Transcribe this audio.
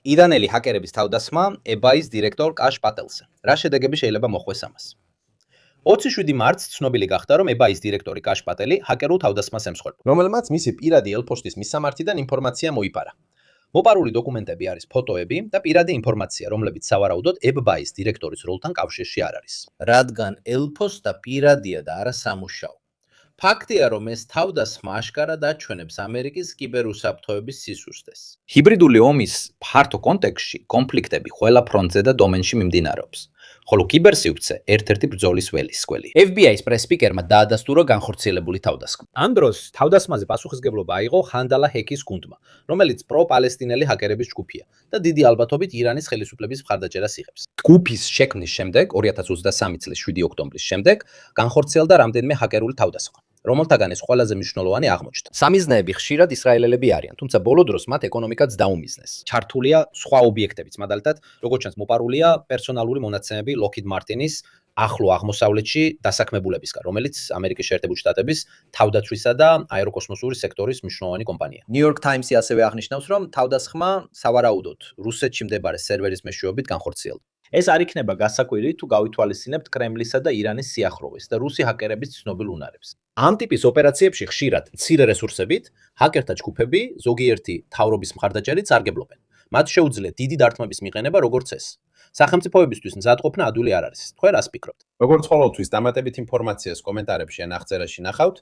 ირანელი ჰაკერების თავდასხმა eBay-ის დირექტორ კაშ პატელზე. რა შედეგები შეიძლება მოხვდეს ამას? 27 მარტს ცნობილი გახდა, რომ eBay-ის დირექტორი კაშ პატელი ჰაკერულ თავდასხმას ემსხვერპლა, რომელმაც მისი პირადი ელფოსტის მისამართიდან ინფორმაცია მოიპარა. მოპარული დოკუმენტები არის ფოტოები და პირადი ინფორმაცია, რომლებიც სავარაუდოდ eBay-ის დირექტორის როლთან კავშირში არ არის. რადგან ელფოსტა პირადია და არა სამუშაო. ფაქტია, რომ ეს თავდასხმა აშკარად აჩვენებს ამერიკის კიბერუსაფრთხოების სისუსტეს. ჰიბრიდული ომის ფართო კონტექსტში კონფლიქტები ყველა ფრონტზე და დომენში მიმდინარეობს, ხოლო კიბერსივრცე ერთ-ერთი ბრძოლის ველისკველი. FBI-ის პრეს-სპიკერმა დაადასტურა განხორციელებული თავდასხმა. ამ დროს თავდასხმაზე პასუხისმგებლობა აიღო ხანდალა ჰეკის გუნდმა, რომელიც პრო-პალესტინელი ჰაკერების ჯგუფია და დიდი ალბათობით ირანის ხელისუფლების მხარდაჭერას იღებს. ჯგუფის შექმნის შემდეგ, 2023 წლის 7 ოქტომბრის შემდეგ, განხორციელდა რამდენიმე ჰაკერული თავდასხმა, რომელთაგან ეს ყველაზე მნიშვნელოვანი აღმოჩნდა. სამიზნეები ხშირად ისრაელელები არიან, თუმცა ბოლო დროს მათ ეკონომიკაც დაუმიზნეს. ჩართულია სხვა ობიექტებიც, მაგალითად, როგორც ჩანს, მოპარულია პერსონალური მონაცემები Lockheed Martin-ის ახლო აღმოსავლეთში დასაქმებულებისგან, რომელიც ამერიკის შეერთებული შტატების თავდაცვისა და აეროკოსმოსური სექტორის მნიშვნელოვანი კომპანია. New York Times-ი ასევე აღნიშნავს, რომ თავდასხმა სავარაუდოდ რუსეთში მდებარე სერვერის მეშვეობით განხორციელდა. ეს არ იქნება გასაკვირი, თუ გავითვალისწინებთ კრემლისა და ირანის სიახლოვეს და რუსი ჰაკერების ცნობილ უნარებს. ამ ტიპის ოპერაციებში ხშირად მცირე რესურსებით ჰაკერთა ჯგუფები ზოგიერთი თავრობის მხარდაჭერით სარგებლობენ. მათ შეუძლიათ დიდი დარტყმების მიყენება, როგორც ეს. სახელმწიფოებისთვის მზადყოფნა ადვილი არ არის. თქვენ რას ფიქრობთ? როგორც ყოველთვის დამატებით ინფორმაციას კომენტარებში ან აღწერაში ნახავთ.